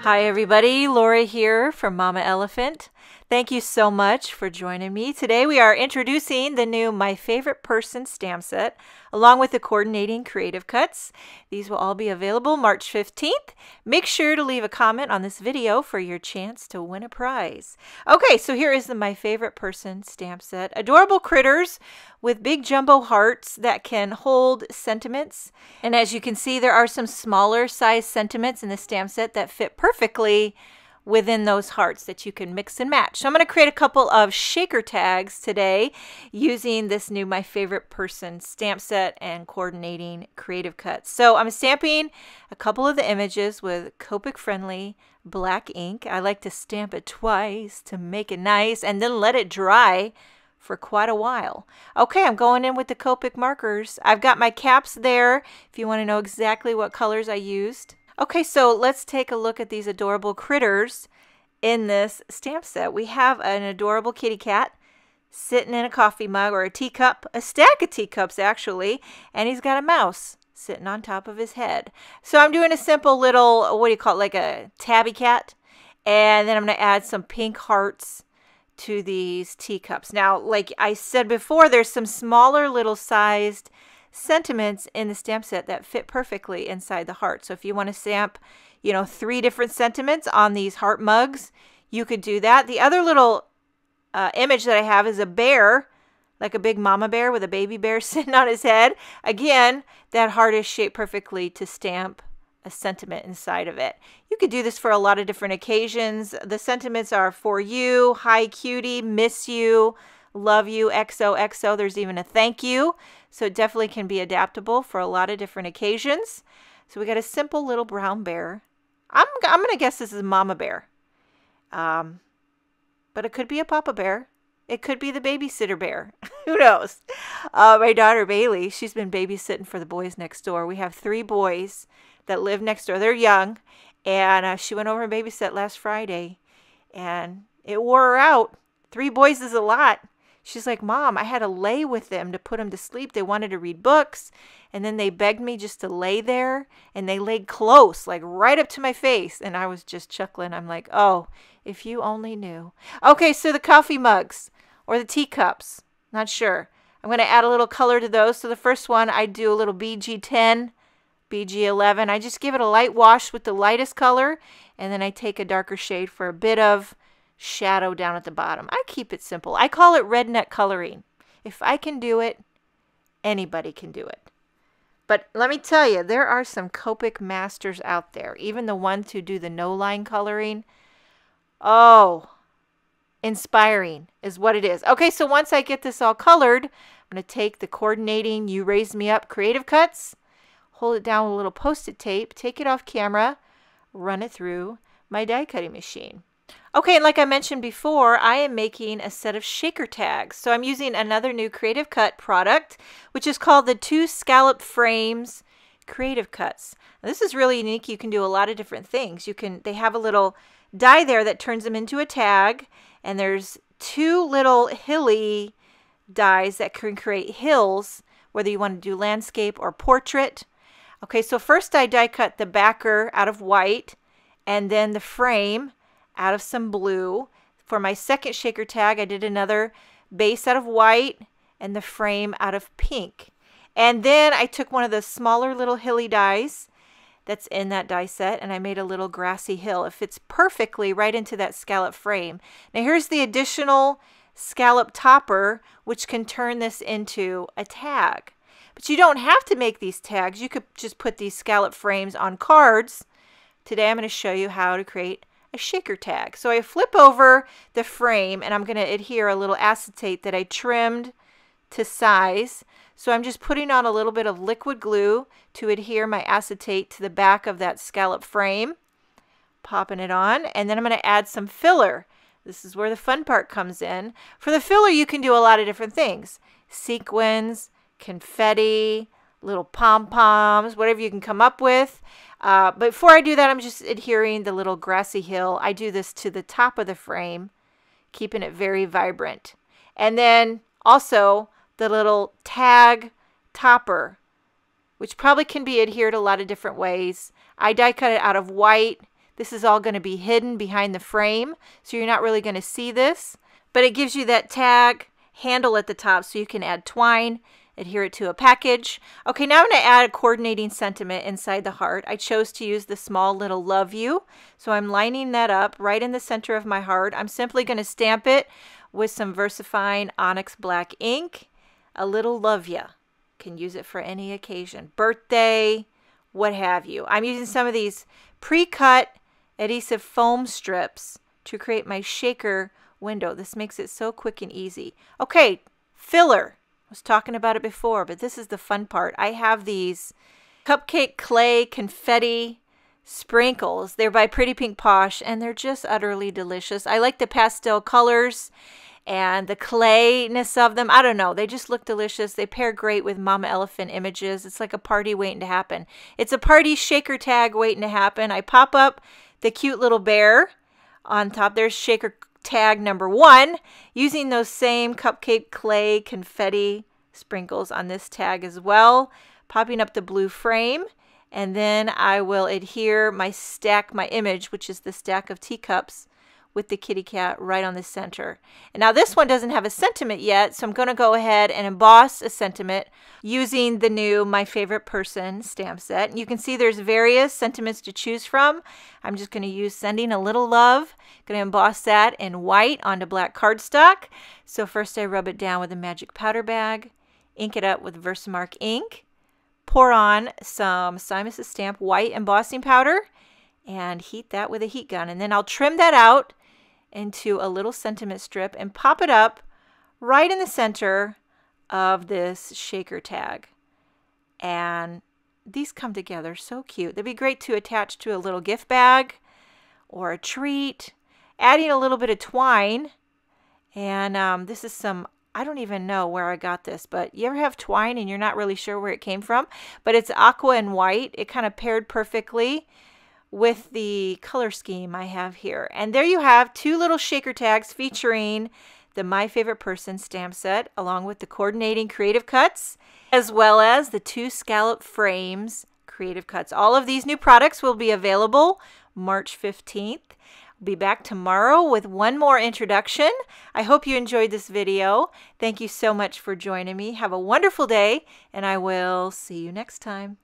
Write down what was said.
Hi everybody, Laura here from Mama Elephant. Thank you so much for joining me. Today we are introducing the new My Favorite Person stamp set along with the coordinating creative cuts. These will all be available March 15th. Make sure to leave a comment on this video for your chance to win a prize. Okay, so here is the My Favorite Person stamp set. Adorable critters with big jumbo hearts that can hold sentiments. And as you can see, there are some smaller size sentiments in the stamp set that fit perfectly within those hearts that you can mix and match. So I'm going to create a couple of shaker tags today using this new My Favorite Person stamp set and coordinating creative cuts. So I'm stamping a couple of the images with Copic friendly black ink. I like to stamp it twice to make it nice and then let it dry for quite a while. Okay, I'm going in with the Copic markers. I've got my caps there if you want to know exactly what colors I used. Okay, so let's take a look at these adorable critters in this stamp set. We have an adorable kitty cat sitting in a coffee mug or a teacup, a stack of teacups actually, and he's got a mouse sitting on top of his head. So I'm doing a simple little, what do you call it, like a tabby cat, and then I'm going to add some pink hearts to these teacups. Now, like I said before, there's some smaller little sized sentiments in the stamp set that fit perfectly inside the heart. So if you want to stamp, 3 different sentiments on these heart mugs, you could do that. The other little image that I have is a bear, like a big mama bear with a baby bear sitting on his head. Again, that heart is shaped perfectly to stamp a sentiment inside of it. You could do this for a lot of different occasions. The sentiments are for you, hi cutie, miss you, love you, XOXO. There's even a thank you. So it definitely can be adaptable for a lot of different occasions. So we got a simple little brown bear. I'm going to guess this is Mama Bear. But it could be a Papa Bear. It could be the babysitter bear. Who knows? My daughter Bailey, she's been babysitting for the boys next door. We have 3 boys that live next door. They're young. And she went over and babysat last Friday. And it wore her out. 3 boys is a lot. She's like, Mom, I had to lay with them to put them to sleep. They wanted to read books, and then they begged me just to lay there, and they laid close, like right up to my face, and I was just chuckling. I'm like, oh, if you only knew. Okay, so the coffee mugs or the teacups, not sure. I'm going to add a little color to those. So the first one, I do a little BG10, BG11. I just give it a light wash with the lightest color, and then I take a darker shade for a bit of shadow down at the bottom. I keep it simple. I call it redneck coloring. If I can do it, anybody can do it. But let me tell you, there are some Copic masters out there, even the ones who do the no-line coloring. Oh, inspiring is what it is. Okay, so once I get this all colored, I'm going to take the coordinating You Raise Me Up creative cuts, hold it down with a little Post-it tape, take it off camera, run it through my die cutting machine. Okay, and like I mentioned before, I am making a set of shaker tags. So I'm using another new Creative Cut product, which is called the 2 Scallop Frames Creative Cuts. Now, this is really unique. You can do a lot of different things. They have a little die there that turns them into a tag, and there's 2 little hilly dies that can create hills, whether you want to do landscape or portrait. Okay, so first I die cut the backer out of white, and then the frame out of some blue. For my second shaker tag, I did another base out of white and the frame out of pink. And then I took one of the smaller little hilly dies that's in that die set, and I made a little grassy hill. It fits perfectly right into that scallop frame. Now here's the additional scallop topper, which can turn this into a tag. But you don't have to make these tags. You could just put these scallop frames on cards. Today I'm going to show you how to create a shaker tag. So I flip over the frame, and I'm going to adhere a little acetate that I trimmed to size. So I'm just putting on a little bit of liquid glue to adhere my acetate to the back of that scallop frame, popping it on, and then I'm going to add some filler. This is where the fun part comes in. For the filler, you can do a lot of different things. Sequins, confetti, little pom-poms, whatever you can come up with. But before I do that, I'm just adhering the little grassy hill. I do this to the top of the frame, keeping it very vibrant. And then also the little tag topper, which probably can be adhered a lot of different ways. I die cut it out of white. This is all going to be hidden behind the frame, so you're not really going to see this. But it gives you that tag handle at the top so you can add twine, adhere it to a package. Okay, now I'm going to add a coordinating sentiment inside the heart. I chose to use the small little love you. So I'm lining that up right in the center of my heart. I'm simply going to stamp it with some VersaFine Onyx black ink. A little love ya. Can use it for any occasion. Birthday, what have you. I'm using some of these pre-cut adhesive foam strips to create my shaker window. This makes it so quick and easy. Okay, filler. I was talking about it before, but this is the fun part. I have these Cupcake clay confetti sprinkles. They're by Pretty Pink Posh, and they're just utterly delicious. I like the pastel colors and the clayness of them. I don't know. They just look delicious. They pair great with Mama Elephant images. It's like a party waiting to happen. It's a party shaker tag waiting to happen. I pop up the cute little bear on top. There's shaker tag number 1, using those same Cupcake clay confetti sprinkles on this tag as well, popping up the blue frame, and then I will adhere my image, which is the stack of teacups, with the kitty cat right on the center. And now this one doesn't have a sentiment yet, so I'm going to go ahead and emboss a sentiment using the new My Favorite Person stamp set. And you can see there's various sentiments to choose from. I'm just going to use Sending a Little Love. Going to emboss that in white onto black cardstock. So first I rub it down with a magic powder bag, ink it up with Versamark ink, pour on some Simus Stamp white embossing powder, and heat that with a heat gun. And then I'll trim that out into a little sentiment strip and pop it up right in the center of this shaker tag. And these come together so cute. They'd be great to attach to a little gift bag or a treat. Adding a little bit of twine. And this is some, I don't even know where I got this, but you ever have twine and you're not really sure where it came from? But it's aqua and white. It kind of paired perfectly with the color scheme I have here. And there you have 2 little shaker tags featuring the My Favorite Person stamp set, along with the coordinating creative cuts, as well as the 2 Scallop Frames creative cuts. All of these new products will be available March 15th. I'll be back tomorrow with one more introduction. I hope you enjoyed this video. Thank you so much for joining me. Have a wonderful day, and I will see you next time.